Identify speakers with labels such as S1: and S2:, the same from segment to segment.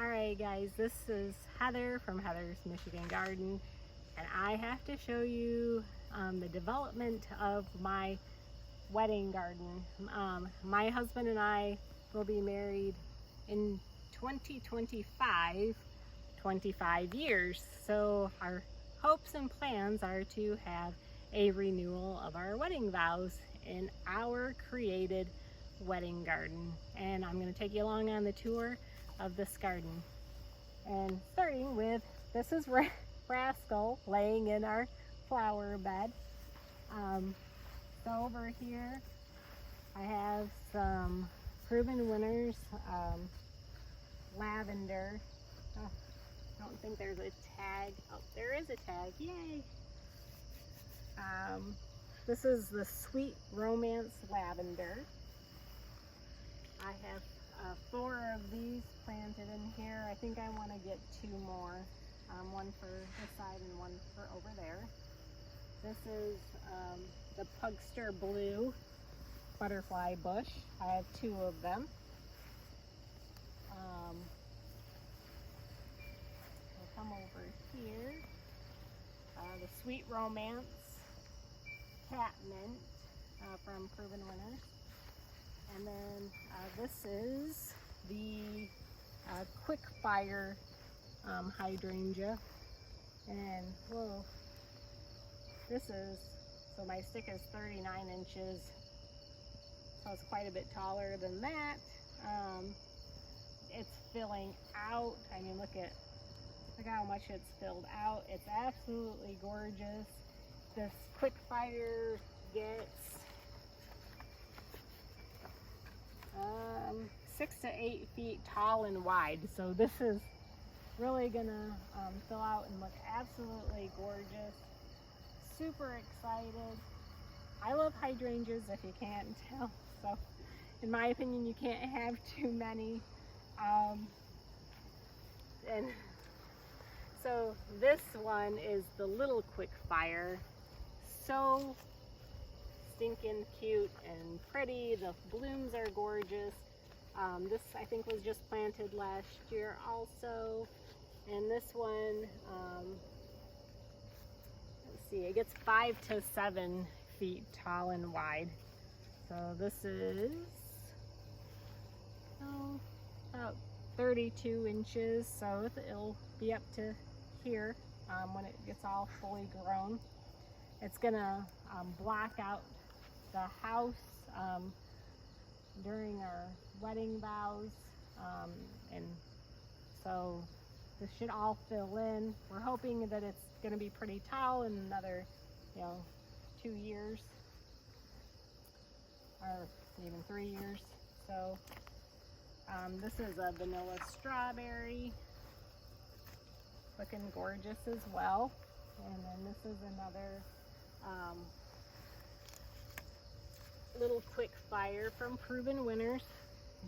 S1: Alright guys, this is Heather from Heather's Michigan Garden, and I have to show you the development of my wedding garden. My husband and I will be married in 2025, 25 years. So our hopes and plans are to have a renewal of our wedding vows in our created wedding garden. And I'm going to take you along on the tour of this garden. And starting with, this is Rascal laying in our flower bed. So over here I have some proven winners, lavender. Oh, I don't think there's a tag. Oh, there is a tag, yay! This is the Sweet Romance lavender. I have 4 of these planted in here. I think I want to get 2 more, one for this side and one for over there. This is the Pugster Blue butterfly bush. I have 2 of them. We'll come over here. The Sweet Romance Catmint from Proven Winners. And then this is the Quick Fire hydrangea. And whoa, this is, so my stick is 39 inches. So it's quite a bit taller than that. It's filling out. I mean, look how much it's filled out. It's absolutely gorgeous. This Quick Fire gets 6 to 8 feet tall and wide. So this is really gonna fill out and look absolutely gorgeous. Super excited. I love hydrangeas, if you can't tell. So in my opinion, you can't have too many. And so this one is the Little Quick Fire. So stinking cute and pretty. The blooms are gorgeous. This I think was just planted last year also. And this one, let's see, it gets 5 to 7 feet tall and wide. So this is about 32 inches. So it'll be up to here when it gets all fully grown. It's gonna block out the house during our wedding vows, and so this should all fill in. We're hoping that it's going to be pretty tall in another 2 years or even 3 years. So this is a vanilla strawberry, looking gorgeous as well. And then this is another Little Quick Fire from Proven Winners,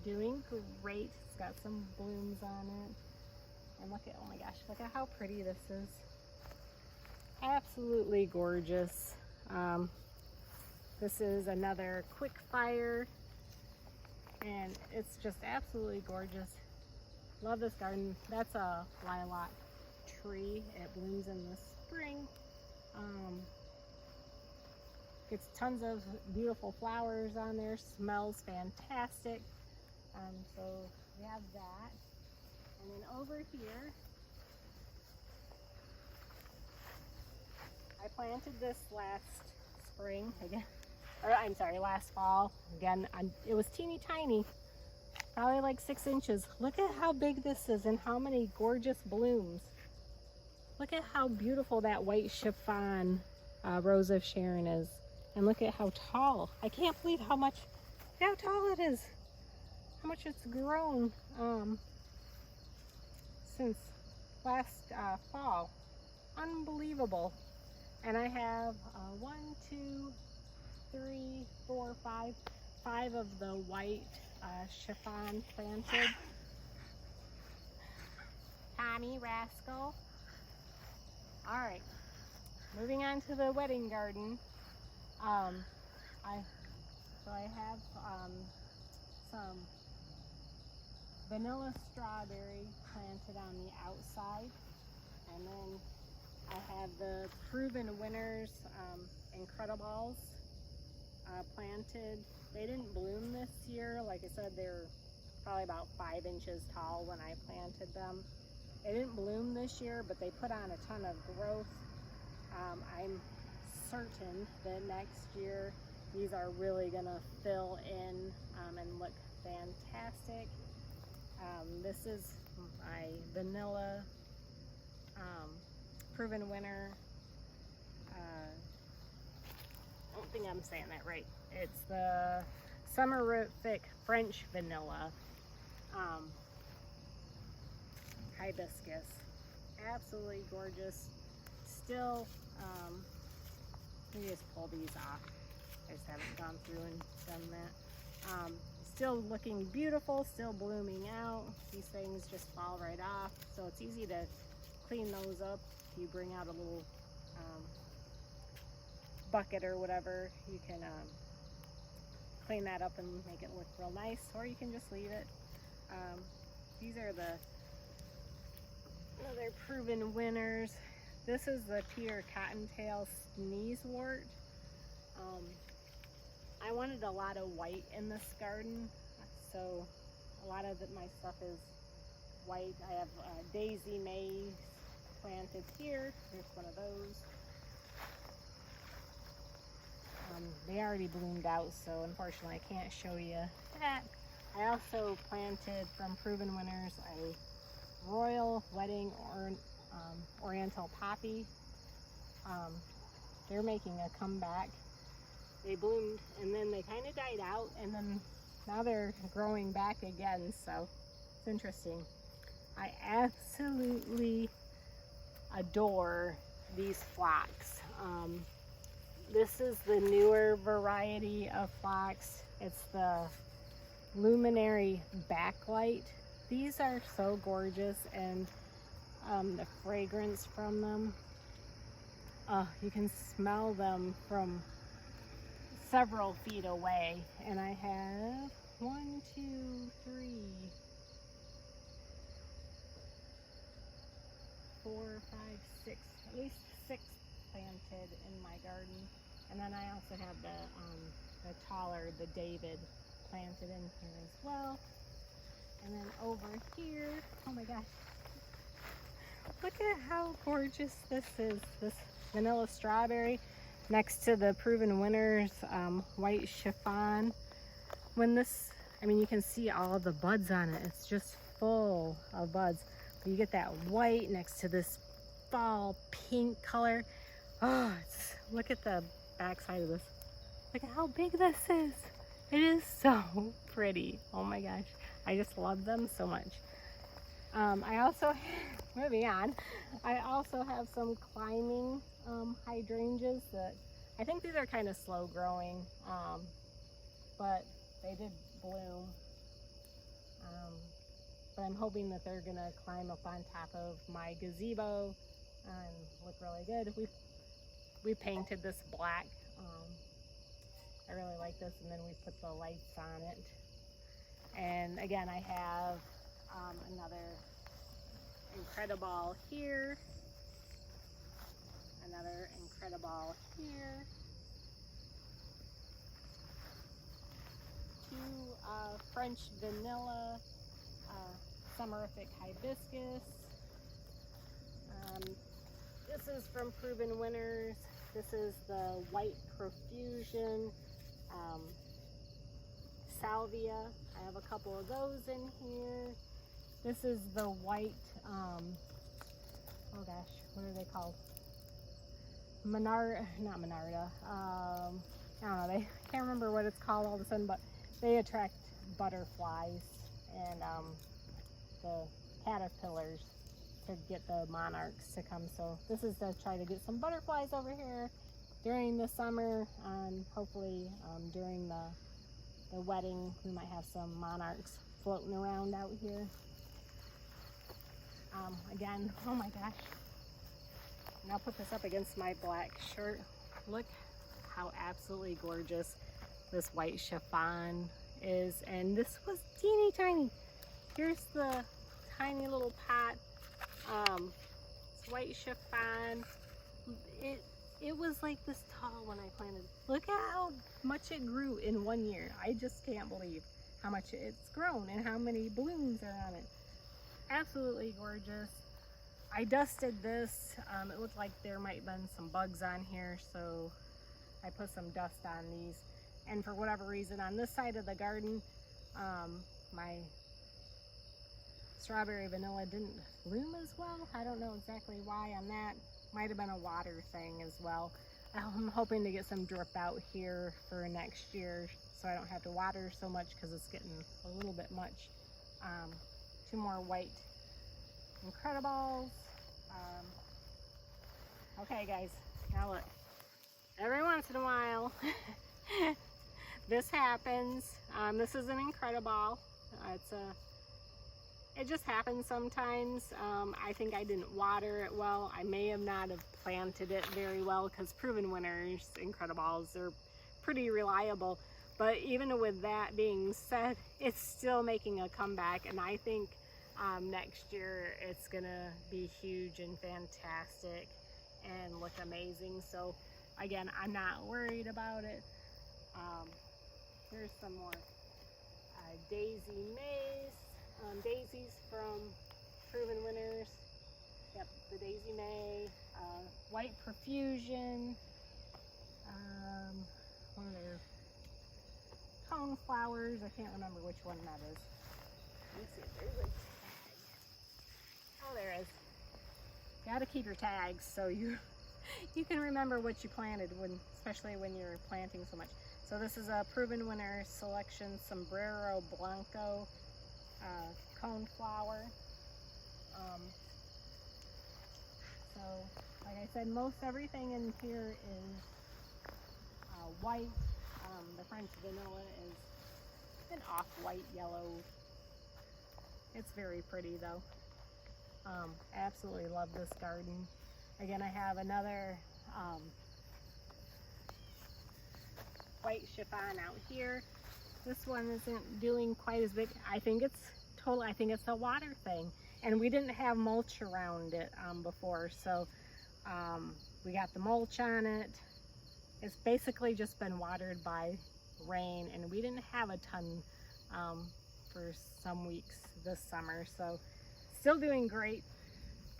S1: doing great. It's got some blooms on it. And look at, oh my gosh, look at how pretty this is. Absolutely gorgeous. This is another Quick Fire, and it's just absolutely gorgeous. Love this garden. That's a lilac tree. It blooms in the spring. Gets tons of beautiful flowers on there, smells fantastic. So we have that. And then over here, I planted this last spring again, or I'm sorry, last fall. Again, it was teeny tiny, probably like 6 inches. Look at how big this is and how many gorgeous blooms. Look at how beautiful that white chiffon Rose of Sharon is. And look at how tall. I can't believe how tall it is. How much it's grown since last fall. Unbelievable. And I have 1, 2, 3, 4, 5 of the white chiffon planted. Tommy, Rascal. All right, moving on to the wedding garden. I have some vanilla strawberry planted on the outside. And then I have the Proven Winners Incredibles planted. They didn't bloom this year. Like I said, they're probably about 5 inches tall when I planted them. They didn't bloom this year, but they put on a ton of growth. I'm certain that next year these are really gonna fill in and look fantastic. This is my vanilla Proven Winner. I don't think I'm saying that right. It's the Summerific French Vanilla hibiscus. Absolutely gorgeous. Still, let me just pull these off. I just haven't gone through and done that. Still looking beautiful, still blooming out. These things just fall right off, so it's easy to clean those up. If you bring out a little bucket or whatever, you can clean that up and make it look real nice, or you can just leave it. These are the other Proven Winners. This is the Peter Cottontail Sneezewort. I wanted a lot of white in this garden, so a lot of my stuff is white. I have Daisy Mays planted here. Here's one of those. They already bloomed out, so unfortunately I can't show you that. I also planted from Proven Winners a Royal Wedding Oriental Poppy. They're making a comeback. They bloomed and then they kind of died out, and then now they're growing back again, so it's interesting. I absolutely adore these phlox. This is the newer variety of phlox. It's the Luminary Backlight. These are so gorgeous, and the fragrance from them, you can smell them from several feet away. And I have 1, 2, 3, 4, 5, 6, at least 6 planted in my garden. And then I also have the taller, the David, planted in here as well. And then over here, oh my gosh, look at how gorgeous this is. This vanilla strawberry next to the Proven Winners white chiffon. When this, I mean, you can see all of the buds on it. It's just full of buds. But you get that white next to this fall pink color. Oh, look at the back side of this. Look at how big this is. It is so pretty. Oh my gosh. I just love them so much. I also, moving on, I also have some climbing hydrangeas that I think these are kind of slow growing, but they did bloom. But I'm hoping that they're gonna climb up on top of my gazebo and look really good. We painted this black. I really like this, and then we put the lights on it. And again, I have another Incrediball here, another Incrediball here, 2 French Vanilla Summerific Hibiscus. This is from Proven Winners. This is the White Profusion Salvia. I have a couple of those in here. This is the white, oh gosh, what are they called? Not Monarda. I don't know, I can't remember what it's called all of a sudden, but they attract butterflies and the caterpillars to get the monarchs to come. So this is to try to get some butterflies over here during the summer, and hopefully during the wedding we might have some monarchs floating around out here. Again, oh my gosh, and I'll put this up against my black shirt. Look how absolutely gorgeous this white chiffon is, and this was teeny tiny. here's the tiny little pot. It's white chiffon. It was like this tall when I planted. Look at how much it grew in 1 year. I just can't believe how much it's grown and how many blooms are on it. Absolutely gorgeous. I dusted this. It looked like there might have been some bugs on here, so I put some dust on these. And for whatever reason, on this side of the garden, my strawberry vanilla didn't bloom as well. I don't know exactly why on that. Might have been a water thing as well. I'm hoping to get some drip out here for next year so I don't have to water so much because it's getting a little bit much. 2 more white Incredibles. Okay guys, now look. Every once in a while, this happens. This is an Incrediball. It just happens sometimes. I think I didn't water it well. I may have not have planted it very well because Proven Winners Incrediballs are pretty reliable. But even with that being said, it's still making a comeback, and I think next year it's gonna be huge and fantastic and look amazing. So again, I'm not worried about it. Here's some more Daisy Mays. Daisies from Proven Winners. Yep, the Daisy May. White Profusion. One of their cone flowers. I can't remember which one that is. Let me see if there's a tag. Oh, there is. Gotta keep your tags so you can remember what you planted, especially when you're planting so much. So this is a Proven Winner Selection Sombrero Blanco cone flower. So like I said, most everything in here is white. The French vanilla is an off-white yellow. It's very pretty though. Absolutely love this garden. Again, I have another white chiffon out here. This one isn't doing quite as big. I think it's a water thing. And we didn't have mulch around it before, so we got the mulch on it. It's basically just been watered by rain, and we didn't have a ton for some weeks this summer, so still doing great.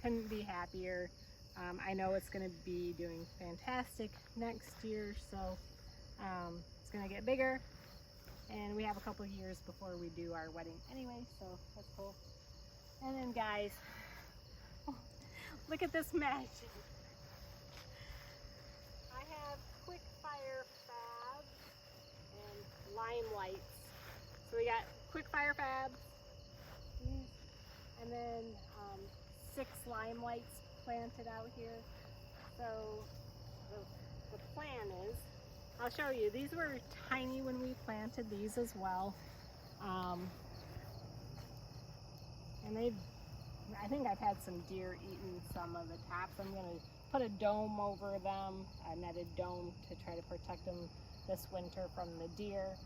S1: Couldn't be happier. I know it's going to be doing fantastic next year, so it's going to get bigger, and we have a couple of years before we do our wedding anyway, so that's cool. And then guys, look at this magic. I have quick fire fab and Limelights. So we got quick fire fab, and then 6 Limelights planted out here. So the plan is, I'll show you, these were tiny when we planted these as well. And I think I've had some deer eating some of the tops. I'm going to put a dome over them, a netted dome, to try to protect them this winter from the deer.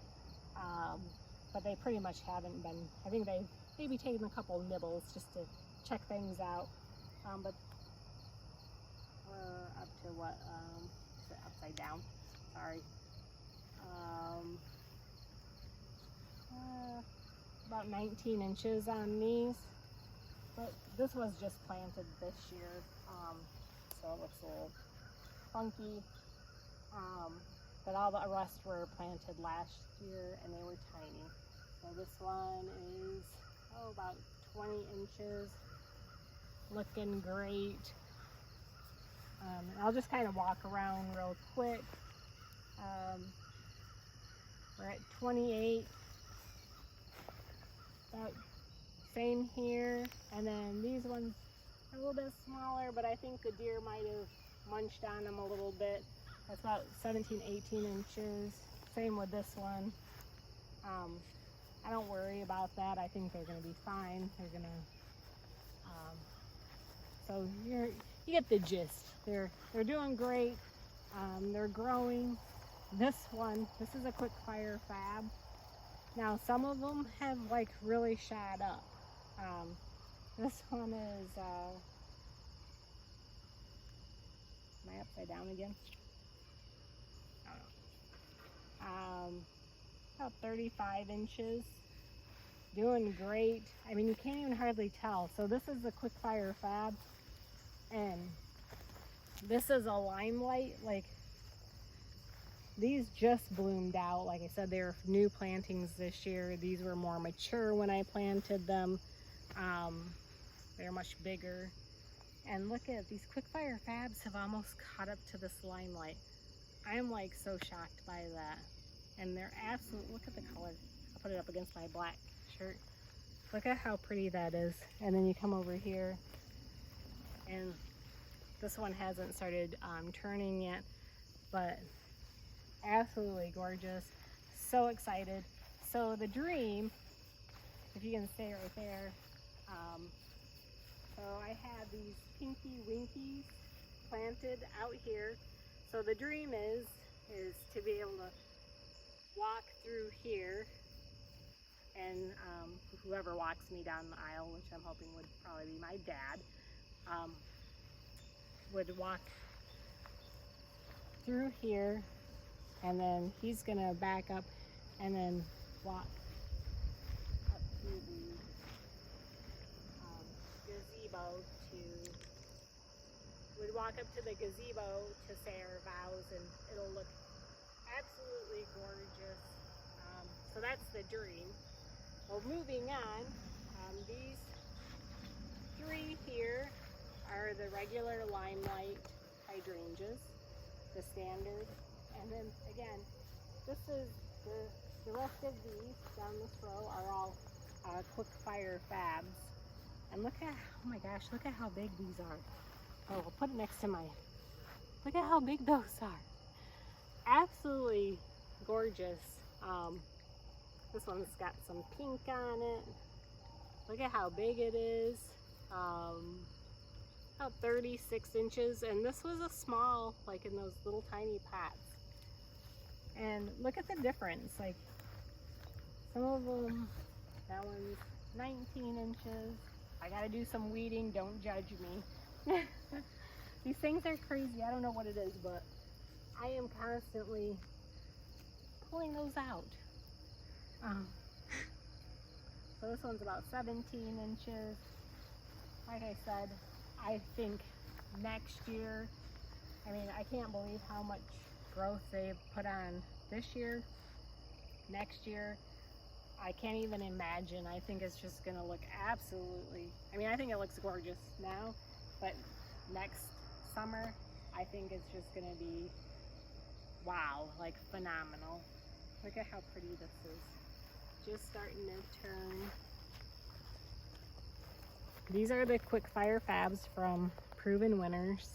S1: But they pretty much haven't been. I think they've maybe taken a couple nibbles just to check things out. But we're up to what? Is it upside down? Sorry. About 19 inches on these. But this was just planted this year, so it looks a little funky. But all the rest were planted last year, and they were tiny. So this one is about 20 inches, looking great. I'll just kind of walk around real quick. We're at 28. About same here, and then these ones are a little bit smaller, but I think the deer might have munched on them a little bit. That's about 17, 18 inches. Same with this one. I don't worry about that. I think they're going to be fine. They're going to, so you get the gist. They're doing great. They're growing. This is a quick fire fab. Now some of them have like really shot up. This one is, am I upside down again? I don't know. About 35 inches. Doing great. I mean, you can't even hardly tell. So this is the quick fire fab, and this is a Limelight. Like, these just bloomed out. Like I said, they're new plantings this year. These were more mature when I planted them. They're much bigger. And look at these quick fire fabs have almost caught up to this Limelight. I am like so shocked by that. And they're absolute, look at the color. I'll put it up against my black shirt. Look at how pretty that is. And then you come over here, and this one hasn't started turning yet, but absolutely gorgeous. So excited. So the dream, if you can stay right there, so I have these pinky winkies planted out here. So the dream is to be able to walk through here, and whoever walks me down the aisle, which I'm hoping would probably be my dad, would walk through here, and then he's gonna back up and then walk up to the gazebo to say our vows, and it'll look absolutely gorgeous. So that's the dream. Well, moving on, these three here are the regular Limelight hydrangeas, the standard. And then again, this is the rest of these down this row are all quick fire fabs. And look at, oh my gosh, look at how big these are. Oh, I'll put it next to my, look at how big those are. Absolutely gorgeous. This one's got some pink on it. Look at how big it is. About 36 inches. And this was a small, like in those little tiny pots. And look at the difference. Like, some of them, that one's 19 inches. I gotta do some weeding, don't judge me. These things are crazy. I don't know what it is, but I am constantly pulling those out. So this one's about 17 inches. Like I said, I think next year, I mean, I can't believe how much growth they've put on this year. Next year, I can't even imagine. I think it's just gonna look absolutely, I mean, I think it looks gorgeous now, but next summer, I think it's just gonna be, wow, like phenomenal. Look at how pretty this is. Just starting to turn. These are the quick fire fabs from Proven Winners.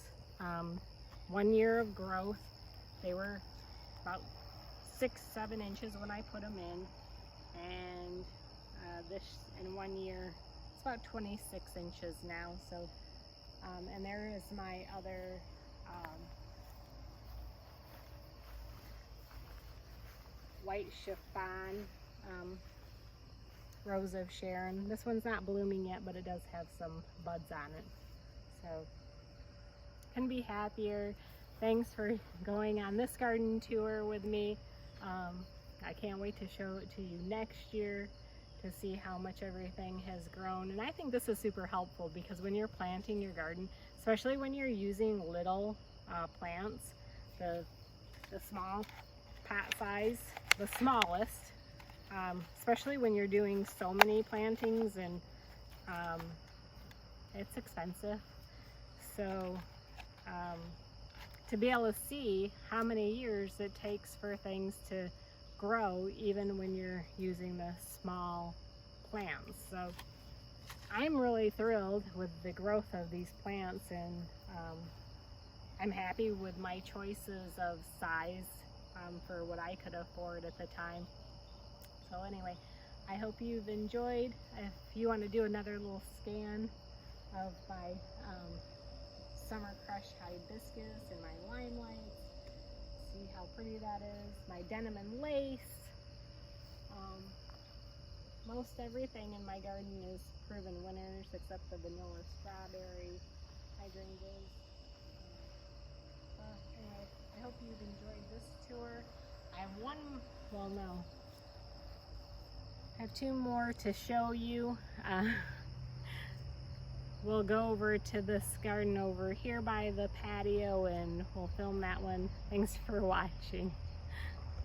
S1: 1 year of growth. They were about 6-7 inches when I put them in, and this in 1 year it's about 26 inches now. So and there is my other white chiffon Rose of Sharon. This one's not blooming yet, but it does have some buds on it. So couldn't be happier. Thanks for going on this garden tour with me. I can't wait to show it to you next year to see how much everything has grown. And I think this is super helpful because when you're planting your garden, especially when you're using little plants, the small pot size, the smallest, especially when you're doing so many plantings, and it's expensive. So to be able to see how many years it takes for things to grow, even when you're using the small plants. So I'm really thrilled with the growth of these plants, and I'm happy with my choices of size for what I could afford at the time. So anyway, I hope you've enjoyed. If you want to do another little scan of my summer crush hibiscus and my Limelight, see how pretty that is. My denim and lace. Most everything in my garden is Proven others except the vanilla strawberry hydrangeas. Anyway, I hope you've enjoyed this tour. I have I have two more to show you. We'll go over to this garden over here by the patio and we'll film that one. Thanks for watching.